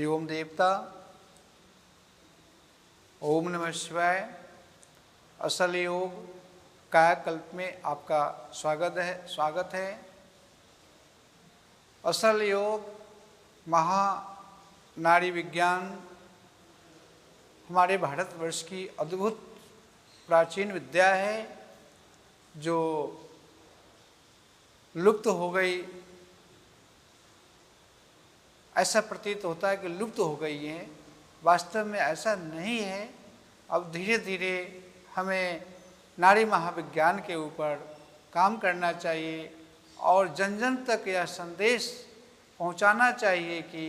ओम देवता। ओम नमः शिवाय। असल योग कायाकल्प में आपका स्वागत है। असल योग नारी विज्ञान हमारे भारतवर्ष की अद्भुत प्राचीन विद्या है जो लुप्त हो गई। ऐसा प्रतीत होता है कि लुप्त हो गई है, वास्तव में ऐसा नहीं है। अब धीरे धीरे हमें नारी महाविज्ञान के ऊपर काम करना चाहिए और जन जन तक यह संदेश पहुंचाना चाहिए कि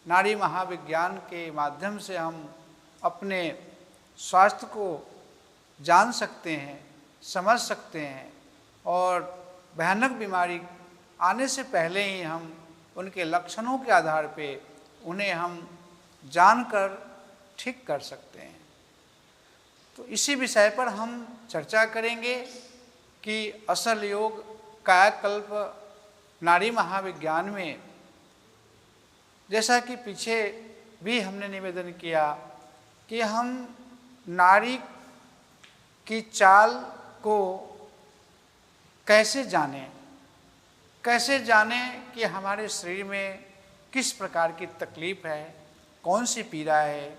नारी महाविज्ञान के माध्यम से हम अपने स्वास्थ्य को जान सकते हैं, समझ सकते हैं और भयानक बीमारी आने से पहले ही हम उनके लक्षणों के आधार पे उन्हें हम जानकर ठीक कर सकते हैं। तो इसी विषय पर हम चर्चा करेंगे कि असल योग कायाकल्प नारी महाविज्ञान में, जैसा कि पीछे भी हमने निवेदन किया कि हम नारी की चाल को कैसे जानें कि हमारे शरीर में किस प्रकार की तकलीफ है, कौन सी पीड़ा है,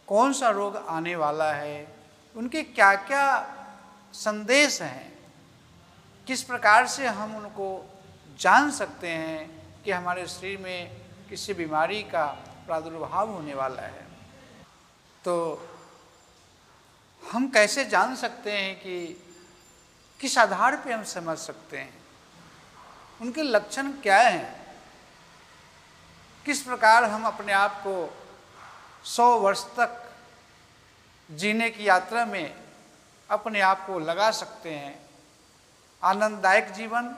कौन सा रोग आने वाला है, उनके क्या क्या संदेश हैं, किस प्रकार से हम उनको जान सकते हैं कि हमारे शरीर में किसी बीमारी का प्रादुर्भाव होने वाला है। तो हम कैसे जान सकते हैं कि किस आधार पे हम समझ सकते हैं उनके लक्षण क्या हैं, किस प्रकार हम अपने आप को 100 वर्ष तक जीने की यात्रा में अपने आप को लगा सकते हैं। आनंददायक जीवन,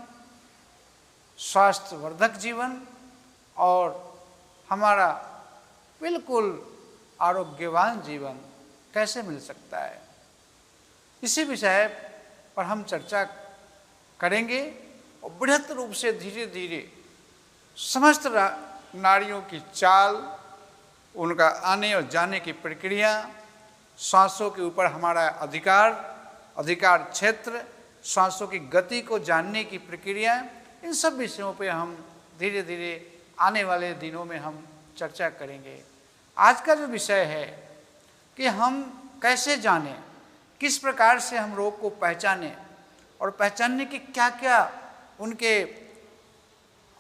स्वास्थ्यवर्धक जीवन और हमारा बिल्कुल आरोग्यवान जीवन कैसे मिल सकता है, इसी विषय पर हम चर्चा करेंगे और बृहत रूप से धीरे धीरे समस्त नारियों की चाल, उनका आने और जाने की प्रक्रिया, श्वासों के ऊपर हमारा अधिकार क्षेत्र, श्वासों की गति को जानने की प्रक्रिया, इन सब विषयों पे हम धीरे धीरे आने वाले दिनों में हम चर्चा करेंगे। आज का जो विषय है कि हम कैसे जानें, किस प्रकार से हम रोग को पहचानें और पहचानने के क्या क्या उनके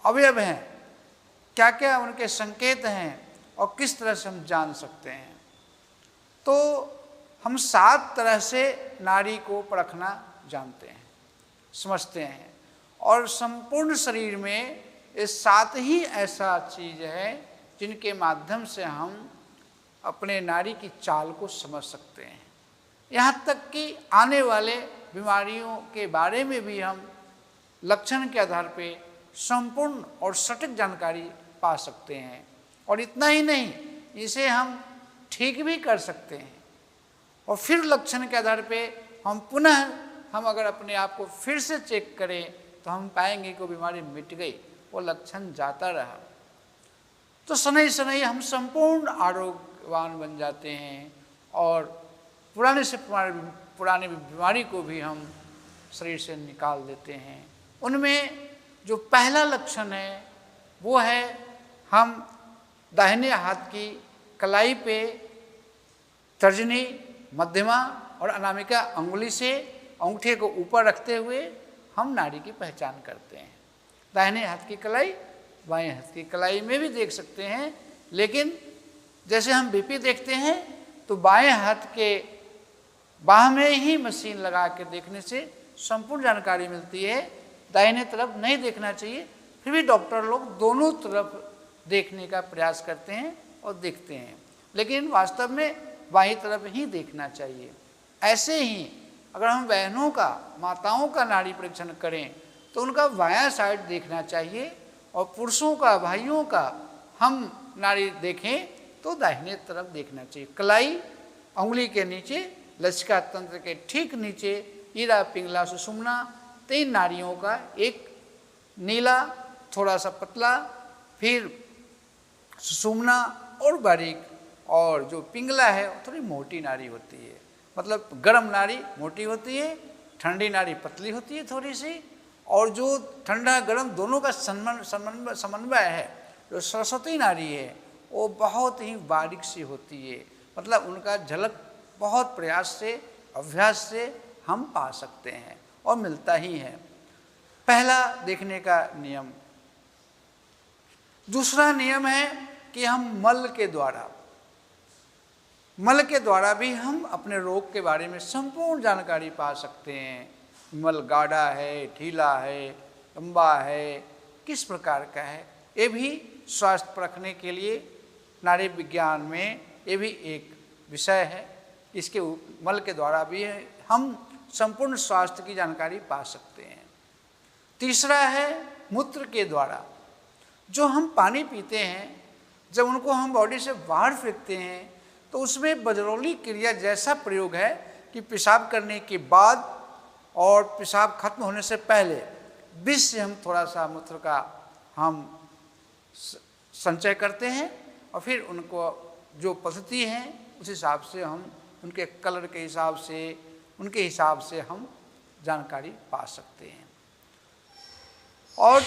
अवयव हैं, क्या क्या उनके संकेत हैं और किस तरह से हम जान सकते हैं। तो हम 7 तरह से नारी को परखना जानते हैं, समझते हैं और संपूर्ण शरीर में ये 7 ही ऐसा चीज है जिनके माध्यम से हम अपने नारी की चाल को समझ सकते हैं। यहाँ तक कि आने वाले बीमारियों के बारे में भी हम लक्षण के आधार पे संपूर्ण और सटीक जानकारी पा सकते हैं। और इतना ही नहीं, इसे हम ठीक भी कर सकते हैं और फिर लक्षण के आधार पे हम अगर अपने आप को फिर से चेक करें तो हम पाएंगे कि वो बीमारी मिट गई, वो लक्षण जाता रहा। तो शनै शनै हम संपूर्ण आरोग्यवान बन जाते हैं और पुरानी बीमारी को भी हम शरीर से निकाल देते हैं। उनमें जो पहला लक्षण है वो है हम दाहिने हाथ की कलाई पे तर्जनी, मध्यमा और अनामिका अंगुली से अंगूठे को ऊपर रखते हुए हम नाड़ी की पहचान करते हैं। दाहिने हाथ की कलाई, बाएं हाथ की कलाई में भी देख सकते हैं, लेकिन जैसे हम बीपी देखते हैं तो बाएं हाथ के बाह में ही मशीन लगा के देखने से संपूर्ण जानकारी मिलती है। दाहिने तरफ नहीं देखना चाहिए, फिर भी डॉक्टर लोग दोनों तरफ देखने का प्रयास करते हैं और देखते हैं, लेकिन वास्तव में बाईं तरफ ही देखना चाहिए। ऐसे ही अगर हम बहनों का, माताओं का नाड़ी परीक्षण करें तो उनका बायां साइड देखना चाहिए और पुरुषों का, भाइयों का हम नाड़ी देखें तो दाहिने तरफ देखना चाहिए। कलाई अंगुली के नीचे, लसिका तंत्र के ठीक नीचे ईरा, पिंगला, सुषुम्ना, 3 नाड़ियों का एक नीला, थोड़ा सा पतला, फिर सुषुम्ना और बारीक, और जो पिंगला है वो थोड़ी मोटी नाड़ी होती है। मतलब गर्म नाड़ी मोटी होती है, ठंडी नाड़ी पतली होती है थोड़ी सी, और जो ठंडा गर्म दोनों का समन्वय है, जो सरस्वती नाड़ी है वो बहुत ही बारीक सी होती है। मतलब उनका झलक बहुत प्रयास से, अभ्यास से हम पा सकते हैं और मिलता ही है। पहला देखने का नियम। दूसरा नियम है कि हम मल के द्वारा भी हम अपने रोग के बारे में संपूर्ण जानकारी पा सकते हैं। मल गाढ़ा है, ढीला है, लंबा है, किस प्रकार का है, ये भी स्वास्थ्य परखने के लिए नाड़ी विज्ञान में ये भी एक विषय है। इसके मल के द्वारा भी हम संपूर्ण स्वास्थ्य की जानकारी पा सकते हैं। तीसरा है मूत्र के द्वारा। जो हम पानी पीते हैं, जब उनको हम बॉडी से बाहर फेंकते हैं तो उसमें बजरौली क्रिया जैसा प्रयोग है कि पेशाब करने के बाद और पेशाब खत्म होने से पहले बीच से हम थोड़ा सा मूत्र का हम संचय करते हैं और फिर उनको जो पद्धति है उस हिसाब से हम उनके कलर के हिसाब से, उनके हिसाब से हम जानकारी पा सकते हैं। और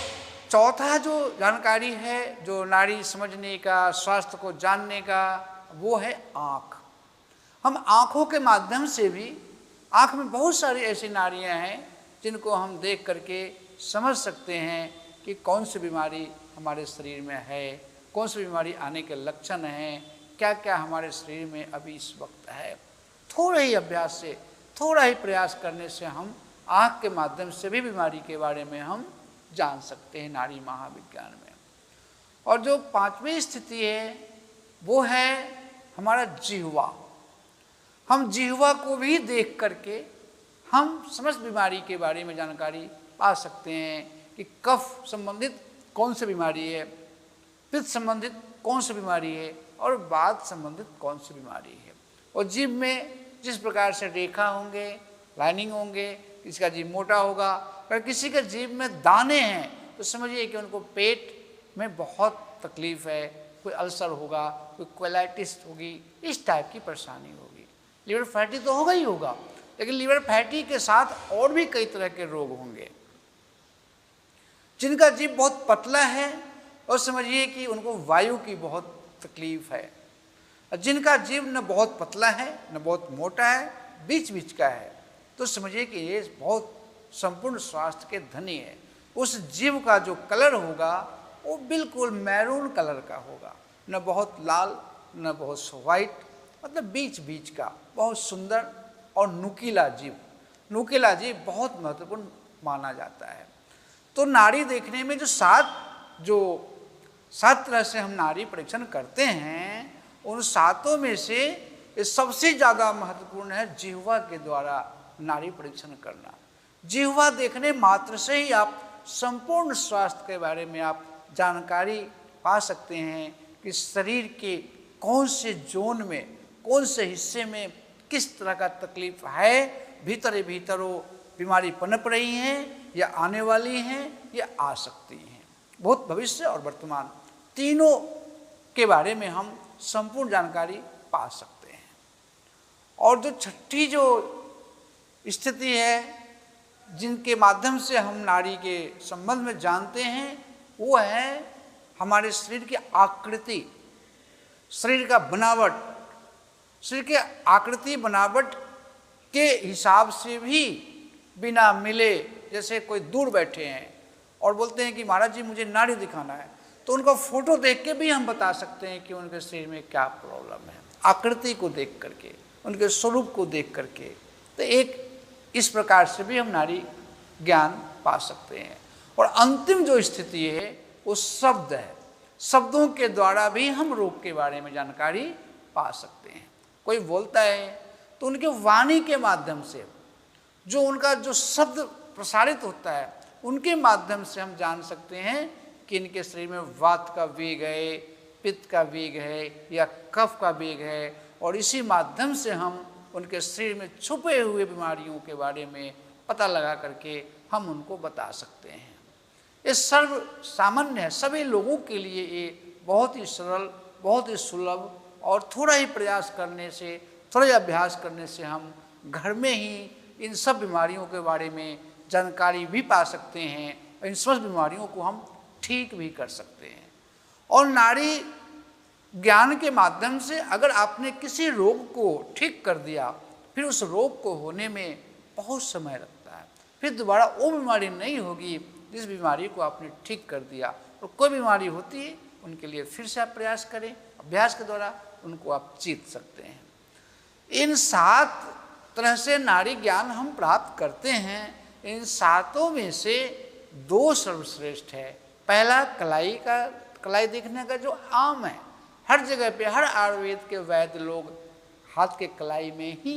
चौथा जो जानकारी है, जो नाड़ी समझने का, स्वास्थ्य को जानने का, वो है आँख। हम आँखों के माध्यम से भी, आँख में बहुत सारी ऐसी नाड़ियाँ हैं जिनको हम देख करके समझ सकते हैं कि कौन सी बीमारी हमारे शरीर में है, कौन सी बीमारी आने के लक्षण हैं, क्या क्या हमारे शरीर में अभी इस वक्त है। थोड़े ही अभ्यास से, थोड़ा ही प्रयास करने से हम आँख के माध्यम से भी बीमारी के बारे में हम जान सकते हैं नाड़ी महाविज्ञान में। और जो पांचवी स्थिति है वो है हमारा जिह्वा। हम जिह्वा को भी देख करके हम समस्त बीमारी के बारे में जानकारी पा सकते हैं कि कफ संबंधित कौन सी बीमारी है, पित्त संबंधित कौन सी बीमारी है और वात संबंधित कौन सी बीमारी है। और जीभ में जिस प्रकार से रेखा होंगे, लाइनिंग होंगे, किसी का जीभ मोटा होगा, अगर किसी के जीभ में दाने हैं तो समझिए कि उनको पेट में बहुत तकलीफ है, कोई अल्सर होगा, कोई कोलाइटिस होगी, इस टाइप की परेशानी होगी। लीवर फैटी तो होगा ही होगा, लेकिन लीवर फैटी के साथ और भी कई तरह के रोग होंगे। जिनका जीभ बहुत पतला है और समझिए कि उनको वायु की बहुत तकलीफ है। और जिनका जीभ न बहुत पतला है न बहुत मोटा है, बीच बीच का है, तो समझिए कि ये बहुत संपूर्ण स्वास्थ्य के धनी है। उस जीभ का जो कलर होगा वो बिल्कुल मैरून कलर का होगा, न बहुत लाल न बहुत वाइट, मतलब बीच बीच का, बहुत सुंदर और नुकीला जीभ। नुकीला जीभ बहुत महत्वपूर्ण माना जाता है। तो नाड़ी देखने में जो सात तरह से हम नाड़ी परीक्षण करते हैं, उन सातों में से सबसे ज़्यादा महत्वपूर्ण है जिह्वा के द्वारा नाड़ी परीक्षण करना। जिह्वा देखने मात्र से ही आप संपूर्ण स्वास्थ्य के बारे में आप जानकारी पा सकते हैं कि शरीर के कौन से जोन में, कौन से हिस्से में किस तरह का तकलीफ है, भीतर ही भीतर वो बीमारी पनप रही हैं या आने वाली हैं या आ सकती हैं। भूत, भविष्य और वर्तमान तीनों के बारे में हम संपूर्ण जानकारी पा सकते हैं। और जो छठी जो स्थिति है जिनके माध्यम से हम नाड़ी के संबंध में जानते हैं, वो है हमारे शरीर की आकृति, शरीर का बनावट। शरीर के आकृति बनावट के हिसाब से भी बिना मिले, जैसे कोई दूर बैठे हैं और बोलते हैं कि महाराज जी मुझे नाड़ी दिखाना है, तो उनका फोटो देख के भी हम बता सकते हैं कि उनके शरीर में क्या प्रॉब्लम है, आकृति को देख करके, उनके स्वरूप को देख करके। तो एक इस प्रकार से भी हम नाड़ी ज्ञान पा सकते हैं। और अंतिम जो स्थिति है वो शब्द है। शब्दों के द्वारा भी हम रोग के बारे में जानकारी पा सकते हैं। कोई बोलता है तो उनके वाणी के माध्यम से, जो उनका जो शब्द प्रसारित होता है, उनके माध्यम से हम जान सकते हैं कि इनके शरीर में वात का वेग है, पित्त का वेग है या कफ का वेग है। और इसी माध्यम से हम उनके शरीर में छुपे हुए बीमारियों के बारे में पता लगा करके हम उनको बता सकते हैं। ये सर्व सामान्य है, सभी लोगों के लिए ये बहुत ही सरल बहुत ही सुलभ, और थोड़ा ही प्रयास करने से, थोड़ा ही अभ्यास करने से हम घर में ही इन सब बीमारियों के बारे में जानकारी भी पा सकते हैं, और इन सब बीमारियों को हम ठीक भी कर सकते हैं। और नाड़ी ज्ञान के माध्यम से अगर आपने किसी रोग को ठीक कर दिया, फिर उस रोग को होने में बहुत समय लगता है, फिर दोबारा वो बीमारी नहीं होगी जिस बीमारी को आपने ठीक कर दिया। और कोई बीमारी होती है उनके लिए फिर से आप प्रयास करें, अभ्यास के द्वारा उनको आप जीत सकते हैं। इन 7 तरह से नाड़ी ज्ञान हम प्राप्त करते हैं। इन 7 में से 2 सर्वश्रेष्ठ है। पहला कलाई देखने का जो आम है, हर जगह पे हर आयुर्वेद के वैद्य लोग हाथ के कलाई में ही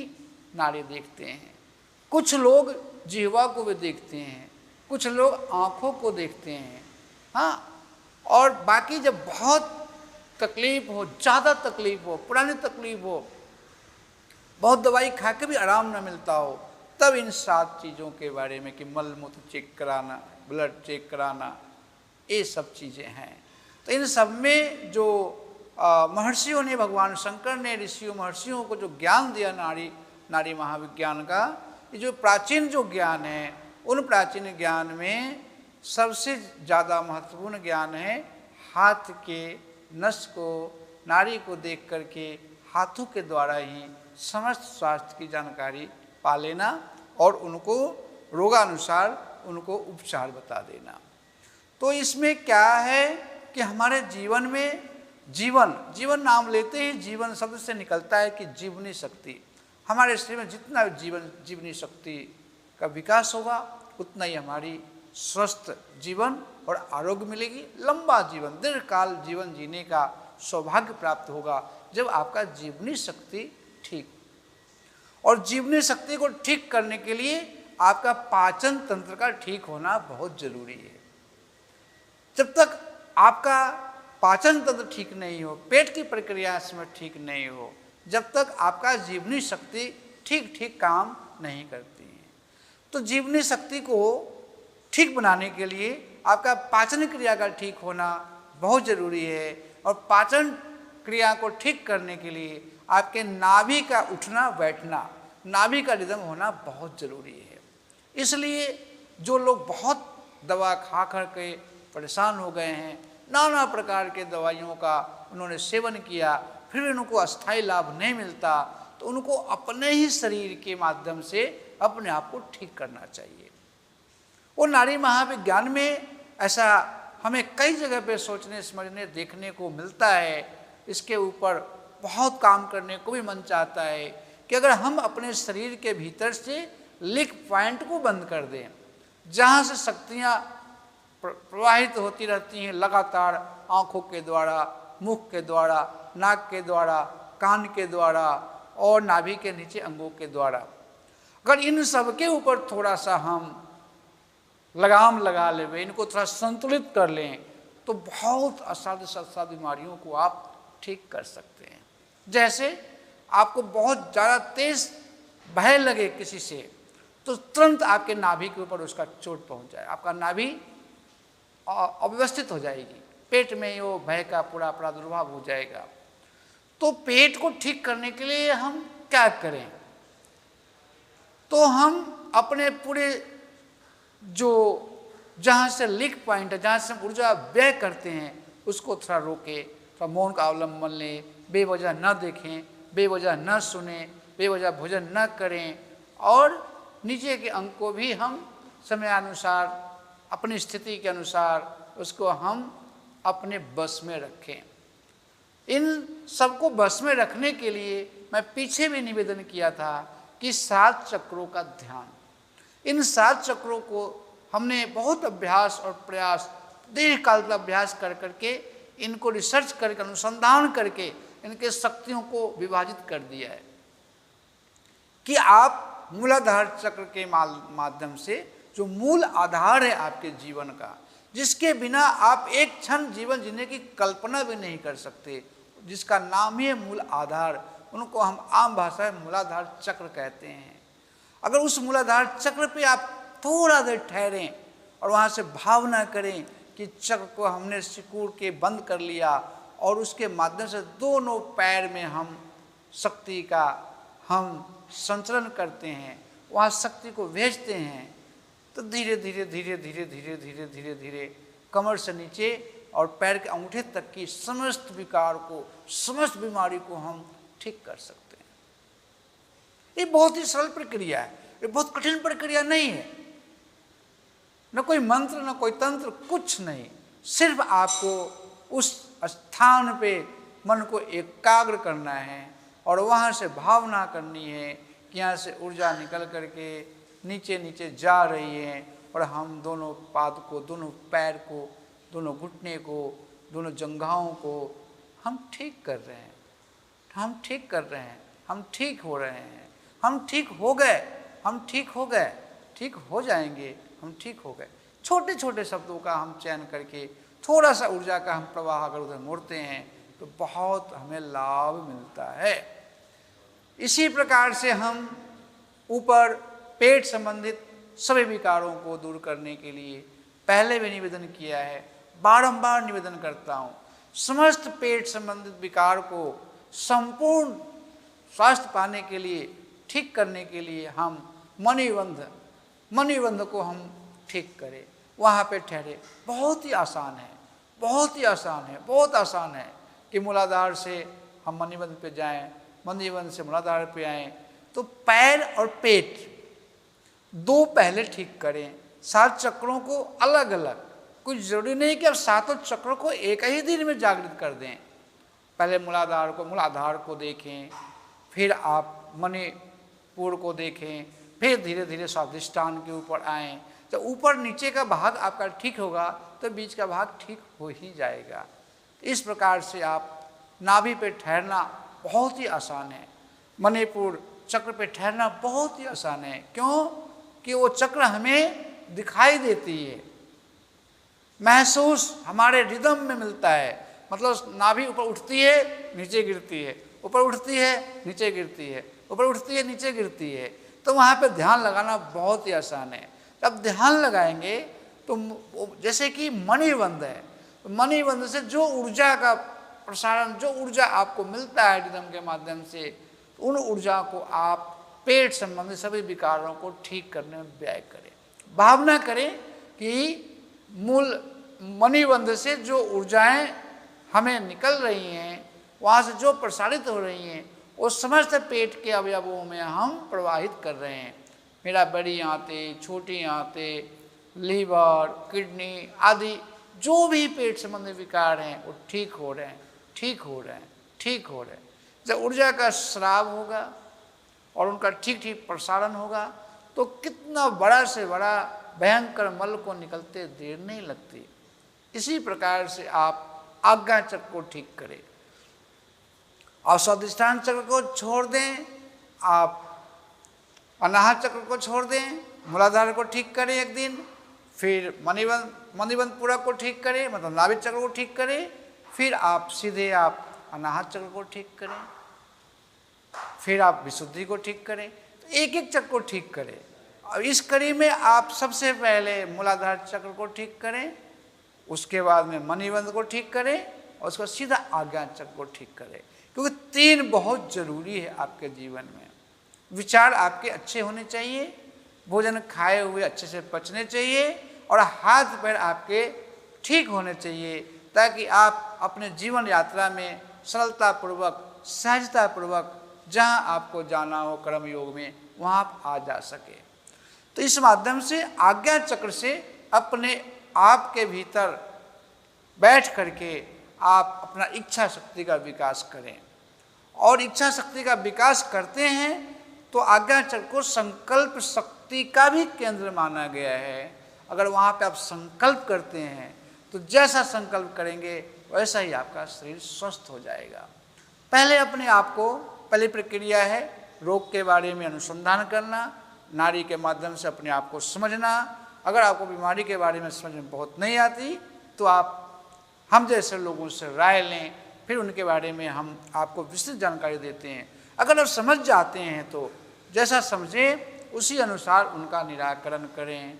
नाड़ी देखते हैं। कुछ लोग जिह्वा को भी देखते हैं, कुछ लोग आँखों को देखते हैं। हाँ, और बाकी जब बहुत तकलीफ हो, ज़्यादा तकलीफ हो, पुरानी तकलीफ हो, बहुत दवाई खा के भी आराम न मिलता हो, तब इन 7 चीज़ों के बारे में कि मल मूत्र चेक कराना, ब्लड चेक कराना, ये सब चीज़ें हैं। तो इन सब में जो महर्षियों ने, भगवान शंकर ने ऋषियों महर्षियों को जो ज्ञान दिया नाड़ी महाविज्ञान का, ये जो प्राचीन जो ज्ञान है, उन प्राचीन ज्ञान में सबसे ज़्यादा महत्वपूर्ण ज्ञान है हाथ के नस को, नाड़ी को देख करके हाथों के द्वारा ही समस्त स्वास्थ्य की जानकारी पा लेना और उनको रोगानुसार उनको उपचार बता देना। तो इसमें क्या है कि हमारे जीवन में जीवन नाम लेते ही जीवन शब्द से निकलता है कि जीवनी शक्ति। हमारे शरीर में जितना जीवनी शक्ति का विकास होगा उतना ही हमारी स्वस्थ जीवन और आरोग्य मिलेगी, लंबा जीवन, दीर्घकाल जीवन जीने का सौभाग्य प्राप्त होगा जब आपका जीवनी शक्ति ठीक। और जीवनी शक्ति को ठीक करने के लिए आपका पाचन तंत्र का ठीक होना बहुत जरूरी है। जब तक आपका पाचन तंत्र ठीक नहीं हो, पेट की प्रक्रिया इसमें ठीक नहीं हो, जब तक आपका जीवनी शक्ति ठीक काम नहीं करती है। तो जीवनी शक्ति को ठीक बनाने के लिए आपका पाचन क्रिया का ठीक होना बहुत जरूरी है। और पाचन क्रिया को ठीक करने के लिए आपके नाभि का उठना बैठना, नाभि का रिदम होना बहुत जरूरी है। इसलिए जो लोग बहुत दवा खा कर के परेशान हो गए हैं, नाना प्रकार के दवाइयों का उन्होंने सेवन किया, फिर भी उनको अस्थायी लाभ नहीं मिलता, तो उनको अपने ही शरीर के माध्यम से अपने आप को ठीक करना चाहिए। वो नाड़ी महाविज्ञान में ऐसा हमें कई जगह पे सोचने समझने देखने को मिलता है। इसके ऊपर बहुत काम करने को भी मन चाहता है कि अगर हम अपने शरीर के भीतर से लिक पॉइंट को बंद कर दें, जहाँ से शक्तियाँ प्रवाहित होती रहती हैं लगातार, आँखों के द्वारा, मुख के द्वारा, नाक के द्वारा, कान के द्वारा और नाभि के नीचे अंगों के द्वारा, अगर इन सब के ऊपर थोड़ा सा हम लगाम लगा लें, इनको थोड़ा संतुलित कर लें, तो बहुत असाध्य बीमारियों को आप ठीक कर सकते हैं। जैसे आपको बहुत ज़्यादा तेज भय लगे किसी से, तो तुरंत आपके नाभि के ऊपर उसका चोट पहुंच जाए, आपका नाभि अव्यवस्थित हो जाएगी, पेट में वो भय का पूरा प्रादुर्भाव हो जाएगा। तो पेट को ठीक करने के लिए हम क्या करें? तो हम अपने पूरे जो जहाँ से लीक पॉइंट है, जहाँ से हम ऊर्जा व्यय करते हैं, उसको थोड़ा रोकें, थोड़ा मौन का अवलंबन लें, बेवजह न देखें, बेवजह न सुने, बेवजह भोजन न करें, और नीचे के अंग को भी हम समयानुसार अपनी स्थिति के अनुसार उसको हम अपने बस में रखें। इन सबको बस में रखने के लिए मैं पीछे भी निवेदन किया था कि 7 चक्रों का ध्यान। इन 7 चक्रों को हमने बहुत अभ्यास और प्रयास, दीर्घकाल का अभ्यास कर करके इनको रिसर्च करके, अनुसंधान करके इनके शक्तियों को विभाजित कर दिया है कि आप मूलाधार चक्र के माध्यम से, जो मूल आधार है आपके जीवन का, जिसके बिना आप एक क्षण जीवन जीने की कल्पना भी नहीं कर सकते, जिसका नाम ही है मूल आधार, उनको हम आम भाषा में मूलाधार चक्र कहते हैं। अगर उस मूलाधार चक्र पे आप थोड़ा देर ठहरें और वहाँ से भावना करें कि चक्र को हमने सिकुड़ के बंद कर लिया और उसके माध्यम से दोनों पैर में हम शक्ति का हम संचरण करते हैं, वहाँ शक्ति को भेजते हैं, तो धीरे धीरे धीरे धीरे धीरे धीरे धीरे धीरे कमर से नीचे और पैर के अंगूठे तक की समस्त विकार को, समस्त बीमारी को हम ठीक कर सकते हैं। ये बहुत ही सरल प्रक्रिया है, ये बहुत कठिन प्रक्रिया नहीं है, न कोई मंत्र न कोई तंत्र, कुछ नहीं। सिर्फ आपको उस स्थान पे मन को एकाग्र करना है और वहाँ से भावना करनी है कि यहाँ से ऊर्जा निकल करके नीचे नीचे जा रही है और हम दोनों पाद को, दोनों पैर को, दोनों घुटने को, दोनों जंघाओं को हम ठीक कर रहे हैं, हम ठीक कर रहे हैं, हम ठीक हो रहे हैं, हम ठीक हो गए, हम ठीक हो गए, ठीक हो जाएंगे, हम ठीक हो गए। छोटे छोटे शब्दों का हम चयन करके थोड़ा सा ऊर्जा का हम प्रवाह अगर उधर मोड़ते हैं तो बहुत हमें लाभ मिलता है। इसी प्रकार से हम ऊपर पेट संबंधित सभी विकारों को दूर करने के लिए पहले भी निवेदन किया है, बारंबार निवेदन करता हूँ, समस्त पेट संबंधित विकार को संपूर्ण स्वास्थ्य पाने के लिए, ठीक करने के लिए हम मणिबंध को हम ठीक करें, वहाँ पे ठहरे। बहुत ही आसान है, बहुत ही आसान है, बहुत आसान है कि मूलाधार से हम मणिबंध पे जाएं, मणिबंध से मूलाधार पे आएँ। तो पैर और पेट दो पहले ठीक करें, 7 चक्रों को अलग अलग, कुछ जरूरी नहीं कि आप 7 चक्रों को एक ही दिन में जागृत कर दें। पहले मूलाधार को देखें, फिर आप मणिपुर को देखें, फिर धीरे धीरे स्वादिष्टान के ऊपर आएँ। तो ऊपर नीचे का भाग आपका ठीक होगा तो बीच का भाग ठीक हो ही जाएगा। इस प्रकार से आप नाभि पे ठहरना बहुत ही आसान है, मणिपुर चक्र पे ठहरना बहुत ही आसान है। क्यों कि वो चक्र हमें दिखाई देती है, महसूस हमारे रिदम में मिलता है। मतलब नाभि ऊपर उठती है, नीचे गिरती है, ऊपर उठती है, नीचे गिरती है, ऊपर उठती है, नीचे गिरती है। तो वहाँ पे ध्यान लगाना बहुत ही आसान है। अब ध्यान लगाएंगे तो जैसे कि मणिबंध है, तो मणिबंध से जो ऊर्जा का प्रसारण, जो ऊर्जा आपको मिलता है रिदम के माध्यम से, उन ऊर्जा को आप पेट संबंधी सभी विकारों को ठीक करने में व्यय करें। भावना करें कि मूल मणिबंध से जो ऊर्जाएं हमें निकल रही हैं, वहाँ से जो प्रसारित हो रही हैं, वो समस्त पेट के अवयवों में हम प्रवाहित कर रहे हैं। मेरा बड़ी आंतें, छोटी आंतें, लीवर, किडनी आदि जो भी पेट संबंधी विकार हैं वो ठीक हो रहे हैं, ठीक हो रहे हैं, ठीक हो रहे हैं। जब ऊर्जा का स्राव होगा और उनका ठीक ठीक प्रसारण होगा तो कितना बड़ा से बड़ा भयंकर मल को निकलते देर नहीं लगती। इसी प्रकार से आप आज्ञा चक्र को ठीक करें और स्वादिष्टान चक्र को छोड़ दें, आप अनाहत चक्र को छोड़ दें, मूलाधार को ठीक करें एक दिन, फिर मणिबंध पूरा को ठीक करें, मतलब नाभि चक्र को ठीक करें, फिर आप सीधे आप अनाहत चक्र को ठीक करें, फिर आप विशुद्धि को ठीक करें। तो एक एक चक्र को ठीक करें। अब इस कड़ी में आप सबसे पहले मूलाधार चक्र को ठीक करें, उसके बाद में मणिबंध को ठीक करें और उसको सीधा आज्ञा चक्र को ठीक करें। क्योंकि 3 बहुत जरूरी है आपके जीवन में। विचार आपके अच्छे होने चाहिए, भोजन खाए हुए अच्छे से पचने चाहिए और हाथ पैर आपके ठीक होने चाहिए, ताकि आप अपने जीवन यात्रा में सरलतापूर्वक, सहजतापूर्वक जहाँ आपको जाना हो कर्म योग में, वहाँ आप आ जा सके। तो इस माध्यम से आज्ञा चक्र से अपने आप के भीतर बैठ करके आप अपना इच्छा शक्ति का विकास करें। और इच्छा शक्ति का विकास करते हैं तो आज्ञा चक्र को संकल्प शक्ति का भी केंद्र माना गया है। अगर वहाँ पे आप संकल्प करते हैं तो जैसा संकल्प करेंगे वैसा ही आपका शरीर स्वस्थ हो जाएगा। पहले अपने आप को, पहली प्रक्रिया है रोग के बारे में अनुसंधान करना, नाड़ी के माध्यम से अपने आप को समझना। अगर आपको बीमारी के बारे में समझ में बहुत नहीं आती तो आप हम जैसे लोगों से राय लें, फिर उनके बारे में हम आपको विस्तृत जानकारी देते हैं। अगर आप समझ जाते हैं तो जैसा समझें उसी अनुसार उनका निराकरण करें।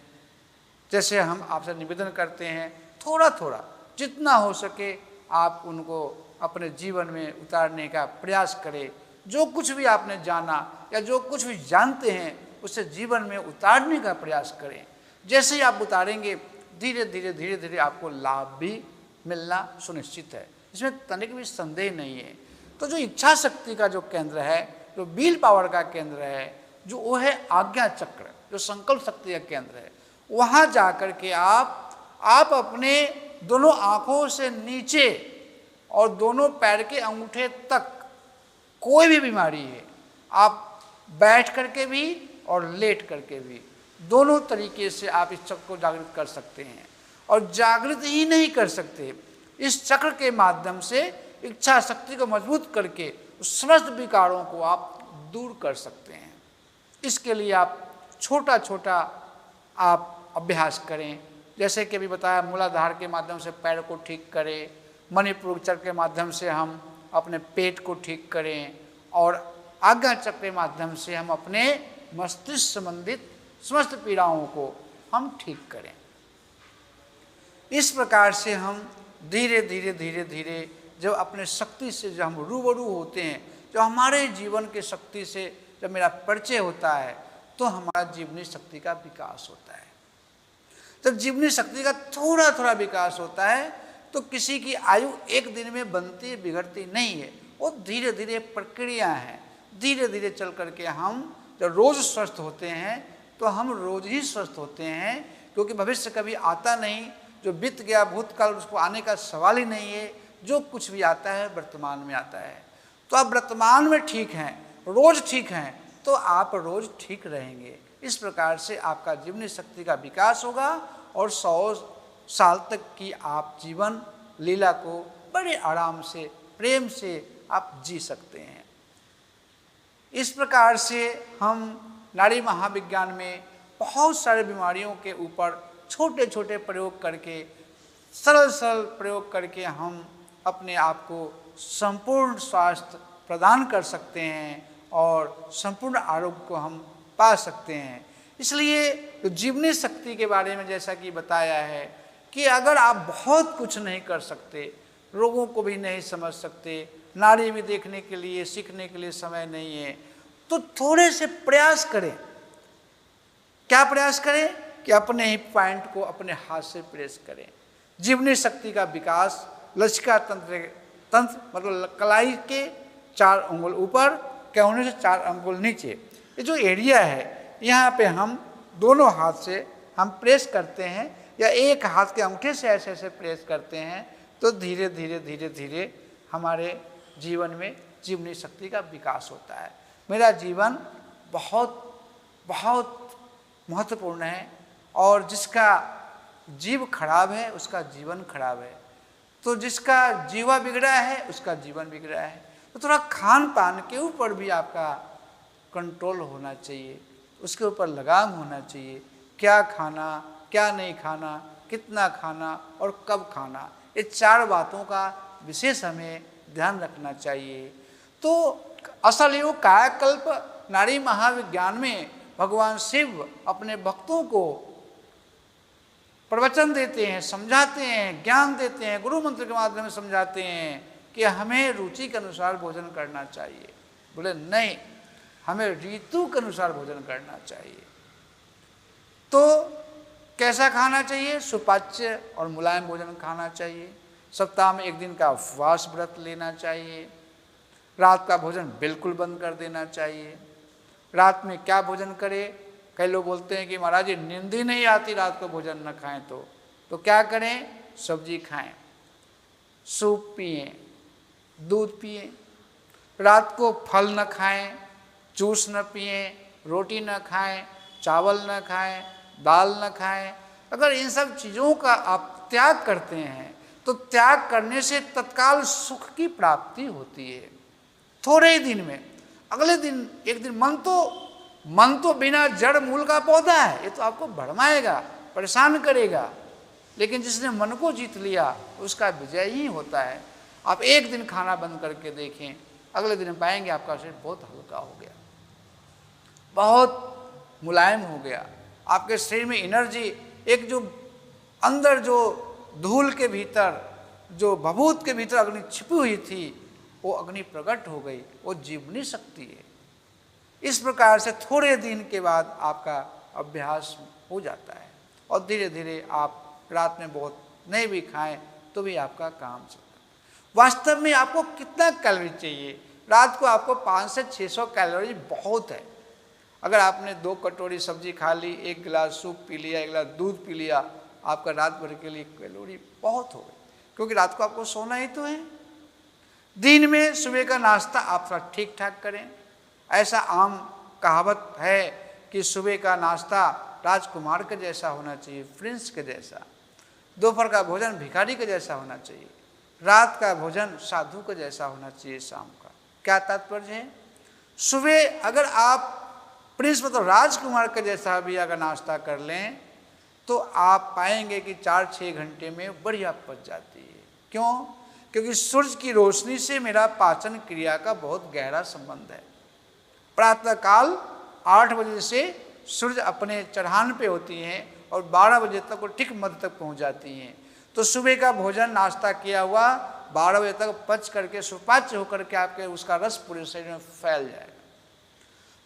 जैसे हम आपसे निवेदन करते हैं, थोड़ा थोड़ा जितना हो सके आप उनको अपने जीवन में उतारने का प्रयास करें। जो कुछ भी आपने जाना या जो कुछ भी जानते हैं उसे जीवन में उतारने का प्रयास करें। जैसे ही आप उतारेंगे धीरे धीरे आपको लाभ भी मिलना सुनिश्चित है, इसमें तनिक भी संदेह नहीं है। तो जो इच्छा शक्ति का जो केंद्र है, जो विल पावर का केंद्र है, जो वो है आज्ञा चक्र, जो संकल्प शक्ति का केंद्र है, वहाँ जाकर के आप अपने दोनों आँखों से नीचे और दोनों पैर के अंगूठे तक कोई भी बीमारी है, आप बैठ करके भी और लेट करके भी, दोनों तरीके से आप इस चक्र को जागृत कर सकते हैं। और जागृत ही नहीं कर सकते, इस चक्र के माध्यम से इच्छा शक्ति को मजबूत करके समस्त विकारों को आप दूर कर सकते हैं। इसके लिए आप छोटा छोटा आप अभ्यास करें। जैसे कि अभी बताया, मूलाधार के माध्यम से पैर को ठीक करें, मणिपुर चक्र के माध्यम से हम अपने पेट को ठीक करें, और आज्ञा चक्र के माध्यम से हम अपने मस्तिष्क संबंधित समस्त पीड़ाओं को हम ठीक करें। इस प्रकार से हम धीरे धीरे जब अपने शक्ति से जब हम रूबरू होते हैं, जब हमारे जीवन के शक्ति से जब मेरा परिचय होता है, तो हमारा जीवनी शक्ति का विकास होता है। जब जीवनी शक्ति का थोड़ा थोड़ा विकास होता है तो किसी की आयु एक दिन में बनती बिगड़ती नहीं है, वो धीरे धीरे प्रक्रिया है। धीरे धीरे चल करके हम जब रोज स्वस्थ होते हैं तो हम रोज ही स्वस्थ होते हैं, क्योंकि भविष्य कभी आता नहीं। जो बीत गया भूतकाल उसको आने का सवाल ही नहीं है। जो कुछ भी आता है वर्तमान में आता है। तो आप वर्तमान में ठीक हैं, रोज ठीक हैं, तो आप रोज ठीक रहेंगे। इस प्रकार से आपका जीवनी शक्ति का विकास होगा और 100 साल तक की आप जीवन लीला को बड़े आराम से प्रेम से आप जी सकते हैं। इस प्रकार से हम नाड़ी महाविज्ञान में बहुत सारे बीमारियों के ऊपर छोटे छोटे प्रयोग करके, सरल सरल प्रयोग करके हम अपने आप को संपूर्ण स्वास्थ्य प्रदान कर सकते हैं और संपूर्ण आरोग्य को हम पा सकते हैं। इसलिए तो जीवनी शक्ति के बारे में जैसा कि बताया है कि अगर आप बहुत कुछ नहीं कर सकते, रोगों को भी नहीं समझ सकते, नाड़ी भी देखने के लिए सीखने के लिए समय नहीं है, तो थोड़े से प्रयास करें। क्या प्रयास करें कि अपने ही पॉइंट को अपने हाथ से प्रेस करें। जीवनी शक्ति का विकास लसिका तंत्र मतलब कलाई के 4 अंगुल ऊपर, कहुने से 4 अंगुल नीचे, ये जो एरिया है यहाँ पे हम दोनों हाथ से हम प्रेस करते हैं या एक हाथ के अंगूठे से ऐसे ऐसे प्रेस करते हैं, तो धीरे धीरे हमारे जीवन में जीवनी शक्ति का विकास होता है। मेरा जीवन बहुत बहुत महत्वपूर्ण है, और जिसका जीव खराब है उसका जीवन खराब है। तो जिसका जीवा बिगड़ा है उसका जीवन बिगड़ा है। तो थोड़ा खान पान के ऊपर भी आपका कंट्रोल होना चाहिए, उसके ऊपर लगाम होना चाहिए। क्या खाना, क्या नहीं खाना, कितना खाना और कब खाना, ये 4 बातों का विशेष हमें ध्यान रखना चाहिए। तो असल योग कायाकल्प नाड़ी महाविज्ञान में भगवान शिव अपने भक्तों को प्रवचन देते हैं, समझाते हैं, ज्ञान देते हैं, गुरु मंत्र के माध्यम से समझाते हैं कि हमें रुचि के अनुसार भोजन करना चाहिए। बोले नहीं, हमें ऋतु के अनुसार भोजन करना चाहिए। तो कैसा खाना चाहिए? सुपाच्य और मुलायम भोजन खाना चाहिए। सप्ताह में 1 दिन का उपवास व्रत लेना चाहिए। रात का भोजन बिल्कुल बंद कर देना चाहिए। रात में क्या भोजन करें? कई लोग बोलते हैं कि महाराज जी नींद ही नहीं आती रात को भोजन न खाएं तो क्या करें? सब्जी खाएं, सूप पिएं, दूध पिएं। रात को फल न खाएं, जूस न पिएं, रोटी न खाएं, चावल न खाएं, दाल न खाएं। अगर इन सब चीज़ों का आप त्याग करते हैं तो त्याग करने से तत्काल सुख की प्राप्ति होती है थोड़े ही दिन में। अगले दिन एक दिन मन तो बिना जड़ मूल का पौधा है, ये तो आपको भड़माएगा, परेशान करेगा, लेकिन जिसने मन को जीत लिया उसका विजय ही होता है। आप एक दिन खाना बंद करके देखें, अगले दिन पाएंगे आपका शरीर बहुत हल्का हो गया, बहुत मुलायम हो गया। आपके शरीर में एनर्जी, एक जो अंदर जो धूल के भीतर जो भभूत के भीतर अग्नि छिपी हुई थी वो अग्नि प्रकट हो गई, वो जीवनी शक्ति है। इस प्रकार से थोड़े दिन के बाद आपका अभ्यास हो जाता है और धीरे धीरे आप रात में बहुत नहीं भी खाएं तो भी आपका काम चलता है। वास्तव में आपको कितना कैलोरी चाहिए? रात को आपको 500 से 600 कैलोरी बहुत है। अगर आपने 2 कटोरी सब्जी खा ली, 1 गिलास सूप पी लिया, 1 गिलास दूध पी लिया, आपका रात भर के लिए कैलोरी बहुत हो गई, क्योंकि रात को आपको सोना ही तो है। दिन में सुबह का नाश्ता आप थोड़ा ठीक ठाक करें। ऐसा आम कहावत है कि सुबह का नाश्ता राजकुमार के जैसा होना चाहिए, प्रिंस के जैसा। दोपहर का भोजन भिखारी के जैसा होना चाहिए, रात का भोजन साधु के जैसा होना चाहिए शाम का। क्या तात्पर्य है? सुबह अगर आप प्रिंस मतलब राजकुमार के जैसा भी अगर नाश्ता कर लें तो आप पाएंगे कि 4-6 घंटे में बढ़िया पच जाती है। क्यों? क्योंकि सूर्य की रोशनी से मेरा पाचन क्रिया का बहुत गहरा संबंध है। प्रातःकाल 8 बजे से सूर्य अपने चढ़ान पे होती हैं और 12 बजे तक वो ठीक मध्य तक पहुंच जाती हैं। तो सुबह का भोजन नाश्ता किया हुआ 12 बजे तक पच करके सुपाच्य होकर के आपके उसका रस पूरे शरीर में फैल जाएगा।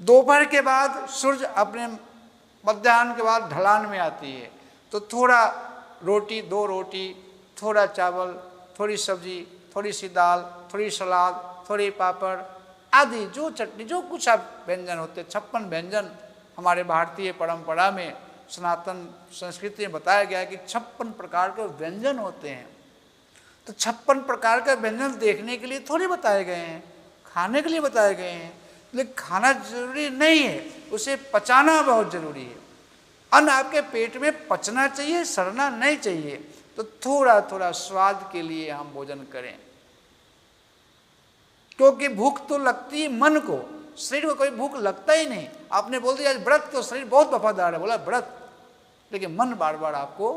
दोपहर के बाद सूर्य अपने मध्याह्न के बाद ढलान में आती है, तो थोड़ा रोटी, 2 रोटी, थोड़ा चावल, थोड़ी सब्जी, थोड़ी सी दाल, थोड़ी सलाद, थोड़ी पापड़ आदि जो चटनी जो कुछ आप व्यंजन होते, 56 व्यंजन हमारे भारतीय परंपरा में सनातन संस्कृति में बताया गया है कि 56 प्रकार के व्यंजन होते हैं। तो 56 प्रकार के व्यंजन देखने के लिए थोड़ी बताए गए हैं, खाने के लिए बताए गए हैं। लेकिन खाना जरूरी नहीं है, उसे पचाना बहुत जरूरी है। अन्न आपके पेट में पचना चाहिए, सड़ना नहीं चाहिए। तो थोड़ा थोड़ा स्वाद के लिए हम भोजन करें, क्योंकि भूख तो लगती है मन को, शरीर को कोई भूख लगता ही नहीं। आपने बोल दिया व्रत, तो शरीर बहुत वफादार है, बोला व्रत, लेकिन मन बार बार आपको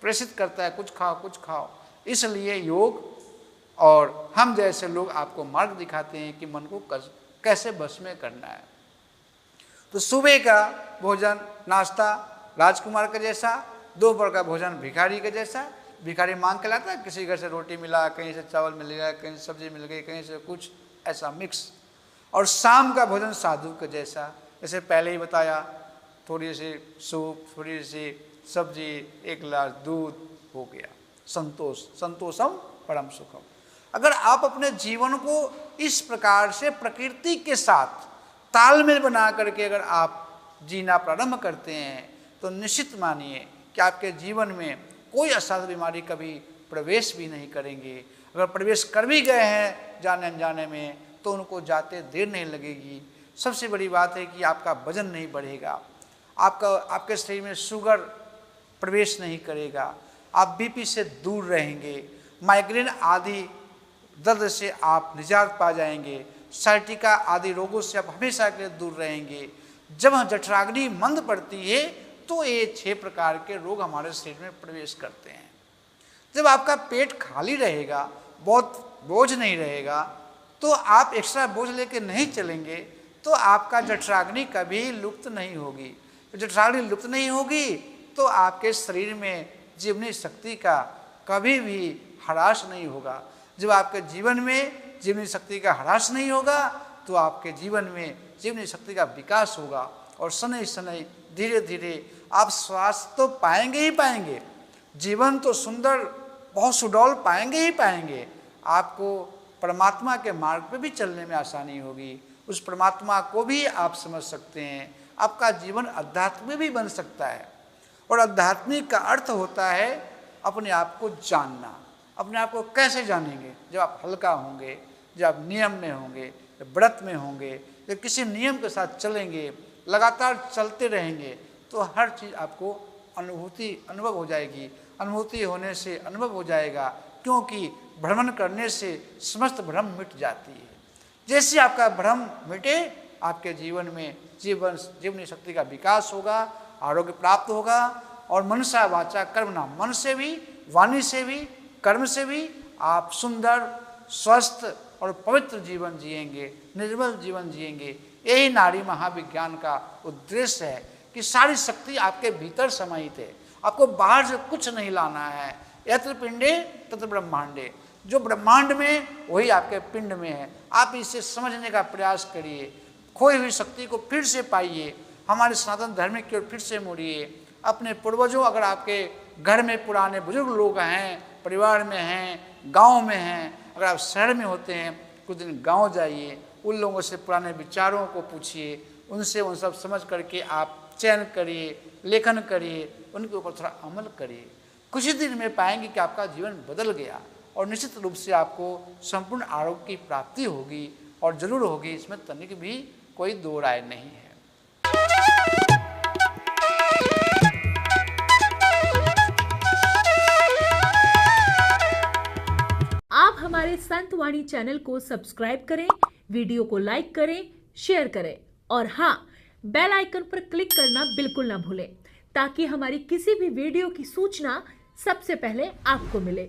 प्रेषित करता है कुछ खाओ कुछ खाओ। इसलिए योग और हम जैसे लोग आपको मार्ग दिखाते हैं कि मन को कैसे बस में करना है। तो सुबह का भोजन नाश्ता राजकुमार के जैसा, दोपहर का भोजन भिखारी के जैसा। भिखारी मांग के लाता है, किसी घर से रोटी मिला, कहीं से चावल मिल गया, कहीं से सब्जी मिल गई, कहीं से कुछ ऐसा मिक्स। और शाम का भोजन साधु के जैसा, जैसे पहले ही बताया, थोड़ी सी सूप, थोड़ी सी सब्जी, 1 गिलास दूध, हो गया संतोष। संतोषम परम सुखम। अगर आप अपने जीवन को इस प्रकार से प्रकृति के साथ तालमेल बना करके अगर आप जीना प्रारंभ करते हैं तो निश्चित मानिए कि आपके जीवन में कोई असाध्य बीमारी कभी प्रवेश भी नहीं करेंगे। अगर प्रवेश कर भी गए हैं जाने अनजाने में तो उनको जाते देर नहीं लगेगी। सबसे बड़ी बात है कि आपका वजन नहीं बढ़ेगा, आपके शरीर में शुगर प्रवेश नहीं करेगा, आप बीपी से दूर रहेंगे, माइग्रेन आदि दर्द से आप निजात पा जाएंगे, साइटिका आदि रोगों से आप हमेशा के लिए दूर रहेंगे। जब जठराग्नि मंद पड़ती है तो ये 6 प्रकार के रोग हमारे शरीर में प्रवेश करते हैं। जब आपका पेट खाली रहेगा, बहुत बोझ नहीं रहेगा, तो आप एक्स्ट्रा बोझ लेके नहीं चलेंगे तो आपका जठराग्नि कभी लुप्त नहीं होगी। जठराग्नि लुप्त नहीं होगी तो आपके शरीर में जीवनी शक्ति का कभी भी ह्रास नहीं होगा। जब आपके जीवन में जीवनी शक्ति का ह्रास नहीं होगा तो आपके जीवन में जीवनी शक्ति का विकास होगा और शनै शनै धीरे धीरे आप स्वास्थ्य तो पाएंगे ही पाएंगे, जीवन तो सुंदर बहुत सुडौल पाएंगे ही पाएंगे। आपको परमात्मा के मार्ग पे भी चलने में आसानी होगी, उस परमात्मा को भी आप समझ सकते हैं। आपका जीवन अध्यात्मिक भी बन सकता है और आध्यात्मिक का अर्थ होता है अपने आप को जानना। अपने आप को कैसे जानेंगे? जब आप हल्का होंगे, जब आप नियम में होंगे, जब व्रत में होंगे, जब किसी नियम के साथ चलेंगे, लगातार चलते रहेंगे तो हर चीज़ आपको अनुभव हो जाएगी। अनुभूति होने से अनुभव हो जाएगा, क्योंकि भ्रमण करने से समस्त भ्रम मिट जाती है। जैसे आपका भ्रम मिटे आपके जीवन में जीवनी शक्ति का विकास होगा, आरोग्य प्राप्त होगा और मनसा वाचा कर्मणा, मन से भी, वाणी से भी, कर्म से भी आप सुंदर, स्वस्थ और पवित्र जीवन जिएंगे, निर्मल जीवन जिएंगे। यही नारी महाविज्ञान का उद्देश्य है कि सारी शक्ति आपके भीतर समाहित है, आपको बाहर से कुछ नहीं लाना है। यत्र पिंडे तत्र ब्रह्मांडे, जो ब्रह्मांड में वही आपके पिंड में है। आप इसे समझने का प्रयास करिए, खोई हुई शक्ति को फिर से पाइए, हमारे सनातन धर्म की ओर फिर से मुड़िए। अपने पूर्वजों, अगर आपके घर में पुराने बुजुर्ग लोग हैं, परिवार में हैं, गांव में हैं, अगर आप शहर में होते हैं, कुछ दिन गांव जाइए, उन लोगों से पुराने विचारों को पूछिए, उनसे उन सब समझ करके आप चयन करिए, लेखन करिए, उनके ऊपर थोड़ा अमल करिए। कुछ ही दिन में पाएंगे कि आपका जीवन बदल गया और निश्चित रूप से आपको संपूर्ण आरोग्य की प्राप्ति होगी, और जरूर होगी, इसमें तनिक भी कोई दो राय नहीं है। आप हमारे संतवाणी चैनल को सब्सक्राइब करें, वीडियो को लाइक करें, शेयर करें और हाँ, बेल आइकन पर क्लिक करना बिल्कुल ना भूलें, ताकि हमारी किसी भी वीडियो की सूचना सबसे पहले आपको मिले।